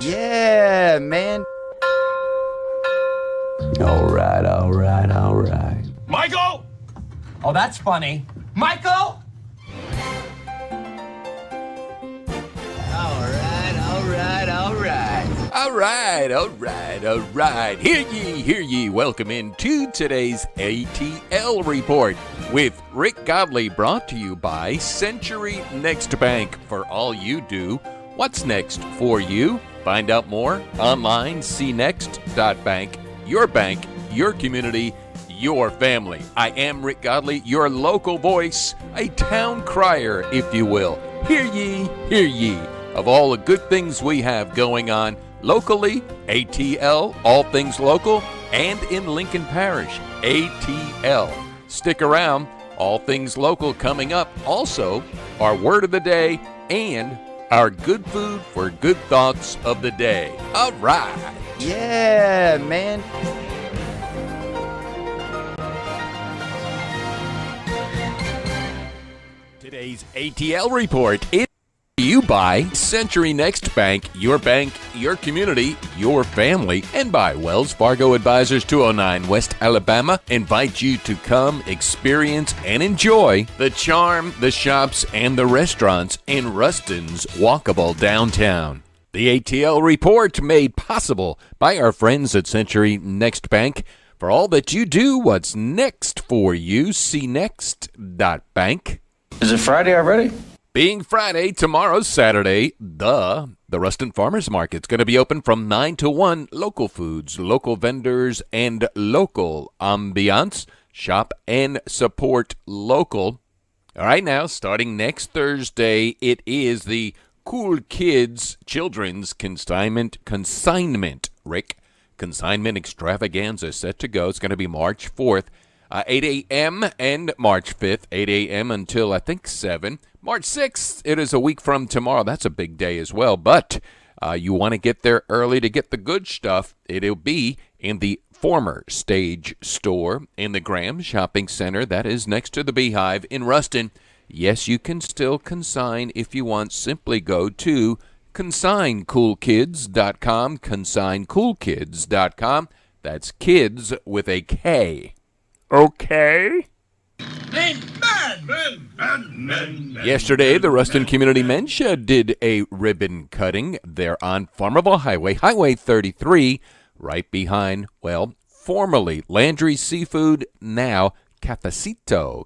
Yeah, man. All right. Michael! Oh, that's funny. Michael! All right. Hear ye. Welcome into today's ATL Report with Rick Godley, brought to you by Century Next Bank. For all you do, what's next for you? Find out more online, cnext.bank. Your bank, your community, your family. I am Rick Godley, your local voice, a town crier, if you will. Hear ye, of all the good things we have going on locally, ATL, all things local, and in Lincoln Parish, ATL. Stick around, all things local coming up. Also, our word of the day and our good food for good thoughts of the day. All right. Yeah, man. Today's ATL Report is brought to you by Century Next Bank, your community, your family, and by Wells Fargo Advisors 209 West Alabama. Invite you to come experience and enjoy the charm, the shops, and the restaurants in Ruston's walkable downtown. The ATL Report made possible by our friends at Century Next Bank. For all that you do, what's next for you? cnext.bank. Is it Friday already? Being Friday, tomorrow's Saturday, the Ruston Farmers Market's going to be open from 9 to 1. Local foods, local vendors, and local ambiance. Shop and support local. All right, now, starting next Thursday, it is the Cool Kids Children's Consignment, Rick. Consignment extravaganza set to go. It's going to be March 4th, 8 a.m. and March 5th, 8 a.m. until, I think, 7. March 6th, it is a week from tomorrow. That's a big day as well. But you want to get there early to get the good stuff. It'll be in the former Stage store in the Graham Shopping Center. That is next to the Beehive in Ruston. Yes, you can still consign if you want. Simply go to consigncoolkids.com, consigncoolkids.com. That's kids with a K. Okay? Men. Yesterday, the Ruston Community Men's Shed did a ribbon cutting there on Farmerville Highway, Highway 33, right behind, well, formerly Landry Seafood, now Cafecito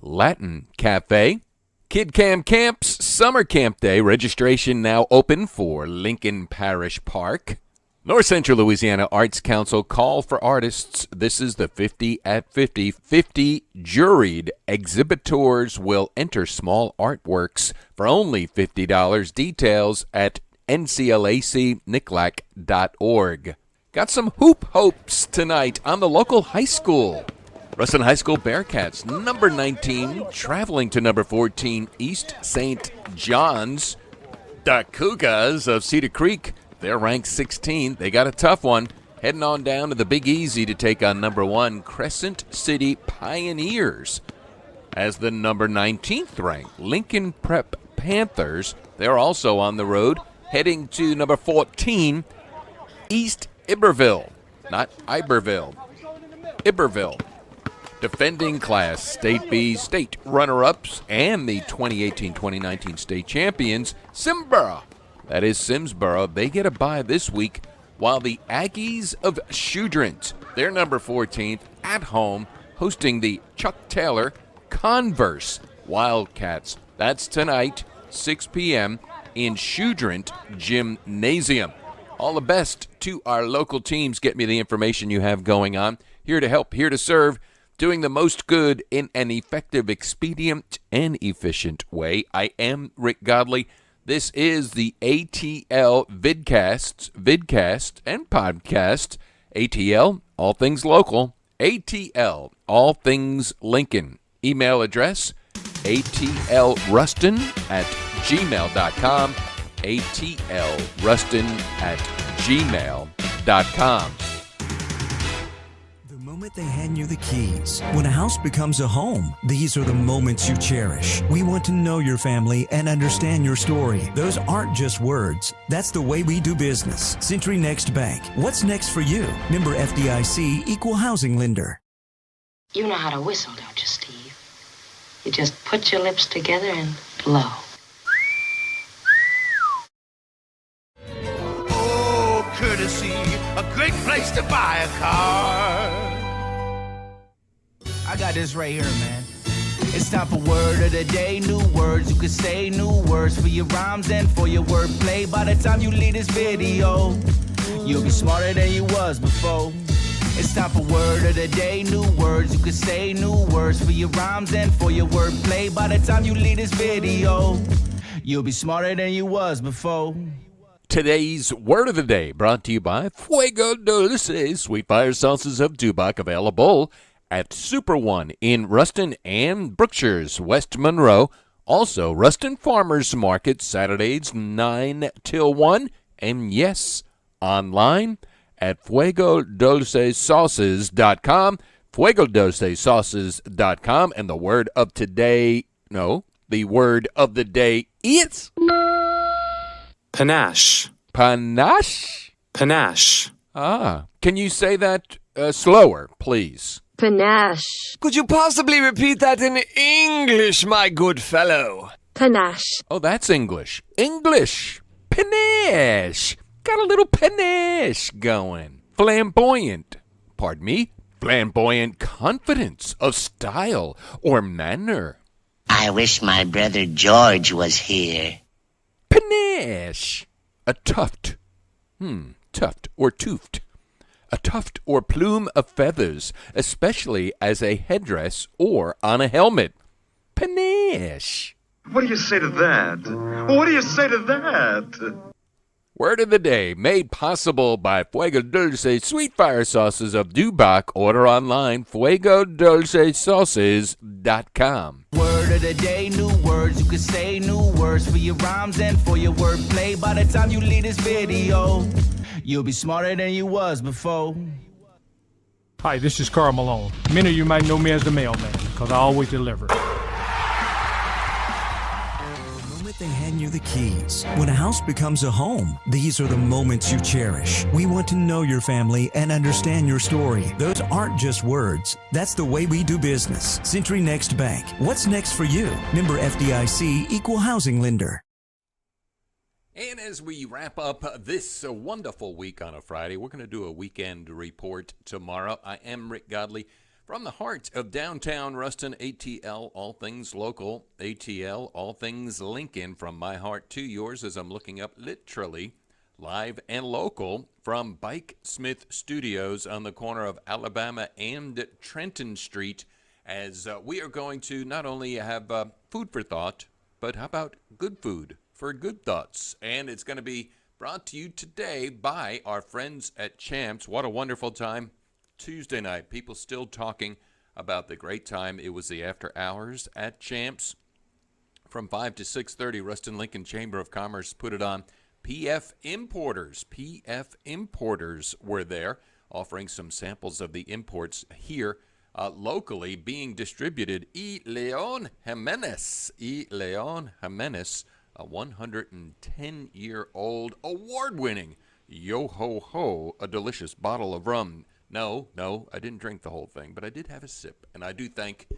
Latin Cafe. Kid Cam Camps, Summer Camp Day, registration now open for Lincoln Parish Park. North Central Louisiana Arts Council call for artists. This is the 50 at 50. 50 juried exhibitors will enter small artworks for only $50. Details at nclacniclac.org. Got some hoop hopes tonight on the local high school. Ruston High School Bearcats, number 19, traveling to number 14, East St. John's. The Cougars of Cedar Creek, they're ranked 16. They got a tough one. Heading on down to the Big Easy to take on number 1, Crescent City Pioneers. As the number 19th ranked Lincoln Prep Panthers, they're also on the road, heading to number 14, East Iberville. Not Iberville. Iberville. Defending Class State B state runner-ups and the 2018-2019 state champions, Simsboro. That is Simsboro. They get a bye this week, while the Aggies of Shudrint, they're number 14th, at home, hosting the Chuck Taylor Converse Wildcats. That's tonight, 6 p.m. in Shudrint Gymnasium. All the best to our local teams. Get me the information you have going on. Here to help, here to serve, doing the most good in an effective, expedient, and efficient way. I am Rick Godley. This is the ATL VidCast, and podcast. ATL, all things local. ATL, all things Lincoln. Email address, ATL-Ruston at gmail.com. ATL-Ruston at gmail.com. moment they hand you the keys. When a house becomes a home, these are the moments you cherish. We want to know your family and understand your story. Those aren't just words. That's the way we do business. Century Next Bank. What's next for you? Member FDIC, Equal Housing Lender. You know how to whistle, don't you, Steve? You just put your lips together and blow. Oh, courtesy, a great place to buy a car. I got this right here, man. It's time for word of the day. New words you can say, new words for your rhymes and for your wordplay. By the time you leave this video, you'll be smarter than you was before. It's time for word of the day. New words you can say, new words for your rhymes and for your wordplay. By the time you leave this video, you'll be smarter than you was before. Today's word of the day brought to you by Fuego Dulce, sweet fire sauces of Dubac, available at Super One in Ruston and Brookshire's West Monroe. Also, Ruston Farmers Market, Saturdays 9 till 1. And yes, online at fuegodulcesauces.com, fuegodulcesauces.com. And the word of the day is panache. Panache? Panache. Can you say that slower, please? Panache. Could you possibly repeat that in English, my good fellow? Panache. Oh, that's English. English. Panache. Got a little panache going. Flamboyant. Pardon me? Flamboyant confidence of style or manner. I wish my brother George was here. Panache. A tuft. Tuft or toofed. A tuft or plume of feathers, especially as a headdress or on a helmet. Panache. What do you say to that? What do you say to that? Word of the day, made possible by Fuego Dulce Sweet Fire Sauces of Dubac. Order online, fuegodulcesauces.com. Word of the day, new words you can say, new words for your rhymes and for your wordplay. By the time you leave this video, you'll be smarter than you was before. Hi, this is Carl Malone. Many of you might know me as the mailman, because I always deliver. They hand you the keys. When a house becomes a home, these are the moments you cherish. We want to know your family and understand your story. Those aren't just words. That's the way we do business. Century Next Bank. What's next for you? Member FDIC, Equal Housing Lender. And as we wrap up this wonderful week on a Friday, we're going to do a weekend report tomorrow. I am Rick Godley. From the heart of downtown Ruston, ATL, all things local, ATL, all things Lincoln, from my heart to yours, as I'm looking up literally live and local from Bike Smith Studios on the corner of Alabama and Trenton Street, as we are going to not only have food for thought, but how about good food for good thoughts? And it's going to be brought to you today by our friends at Champs. What a wonderful time. Tuesday night, people still talking about the great time. It was the after hours at Champs from 5 to 6:30. Ruston Lincoln Chamber of Commerce put it on. PF Importers were there, offering some samples of the imports here locally being distributed. Leon Jimenez, a 110-year-old award-winning yo-ho-ho, a delicious bottle of rum. No, I didn't drink the whole thing, but I did have a sip. And I do thank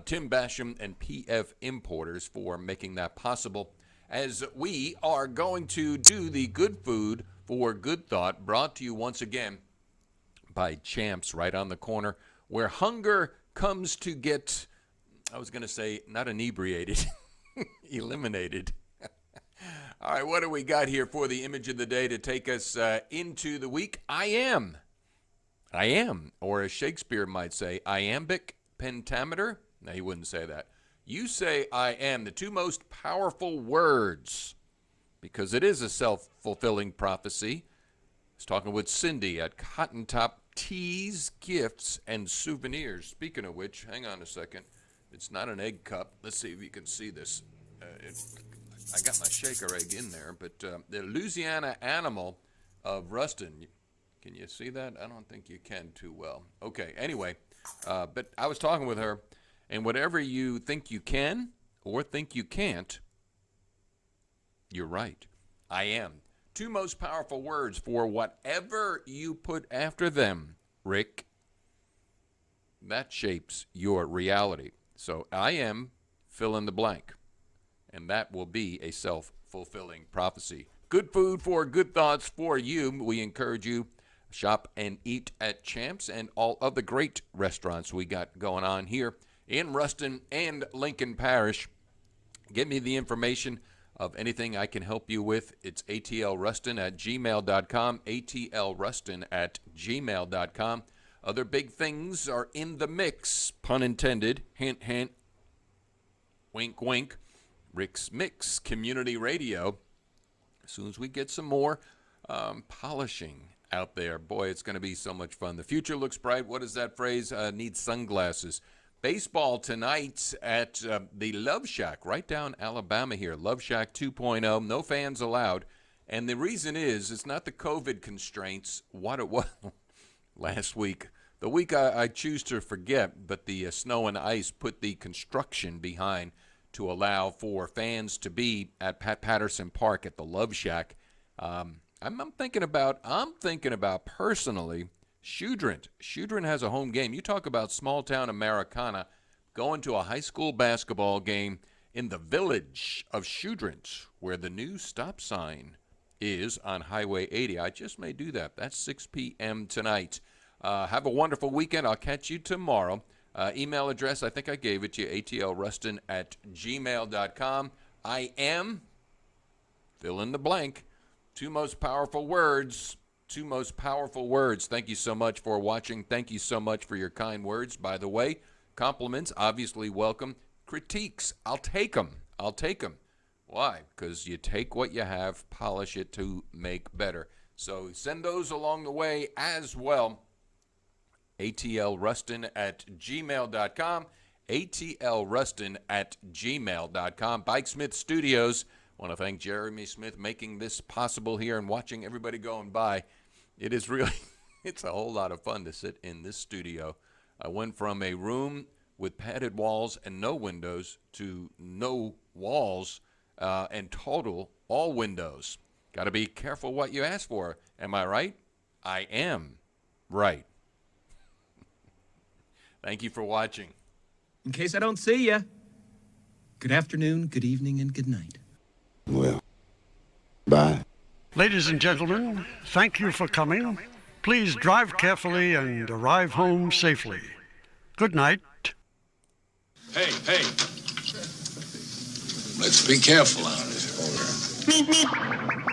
Tim Basham and PF Importers for making that possible, as we are going to do the good food for good thought, brought to you once again by Champs, right on the corner, where hunger comes to get, I was going to say, not inebriated, eliminated. All right, what do we got here for the image of the day to take us into the week? I am, or as Shakespeare might say, iambic pentameter. No, he wouldn't say that. You say I am, the two most powerful words, because it is a self-fulfilling prophecy. I was talking with Cindy at Cotton Top Teas, Gifts, and Souvenirs. Speaking of which, hang on a second. It's not an egg cup. Let's see if you can see this. I got my shaker egg in there, but the Louisiana Animal of Ruston, Can you see that? I don't think you can too well. Okay, anyway, but I was talking with her, and whatever you think you can or think you can't, you're right. I am. 2 most powerful words for whatever you put after them, Rick. That shapes your reality. So I am, fill in the blank. And that will be a self-fulfilling prophecy. Good food for good thoughts for you. We encourage you shop and eat at Champs and all of the great restaurants we got going on here in Ruston and Lincoln Parish. Get me the information of anything I can help you with. It's ATL-Ruston at gmail.com, ATL-Ruston@gmail.com. Other big things are in the mix, pun intended, hint, hint, wink, wink. Rick's Mix Community Radio. As soon as we get some more polishing out there, boy, it's going to be so much fun. The future looks bright. What is that phrase? Need sunglasses. Baseball tonight at the Love Shack, right down Alabama here. Love Shack 2.0, no fans allowed. And the reason is, it's not the COVID constraints, what it was last week. The week I choose to forget, but the snow and ice put the construction behind to allow for fans to be at Pat Patterson Park at the Love Shack. I'm thinking about personally, Shudrint. Shudrint has a home game. You talk about small-town Americana, going to a high school basketball game in the village of Shudrint, where the new stop sign is on Highway 80. I just may do that. That's 6 p.m. tonight. Have a wonderful weekend. I'll catch you tomorrow. Email address, I think I gave it to you, ATL-Ruston@gmail.com. I am, fill in the blank, 2 most powerful words. 2 most powerful words. Thank you so much for watching. Thank you so much for your kind words. By the way, compliments, obviously welcome. Critiques, I'll take them. Why? Because you take what you have, polish it to make better. So send those along the way as well. ATL-Ruston@gmail.com. ATL-Ruston@gmail.com. Bike Smith Studios. I want to thank Jeremy Smith making this possible here and watching everybody going by. It is really, it's a whole lot of fun to sit in this studio. I went from a room with padded walls and no windows to no walls and total all windows. Got to be careful what you ask for. Am I right? I am right. Thank you for watching. In case I don't see ya, good afternoon, good evening, and good night. Well, bye. Ladies and gentlemen, thank you for coming. Please drive carefully and arrive home safely. Good night. Hey. Let's be careful out here.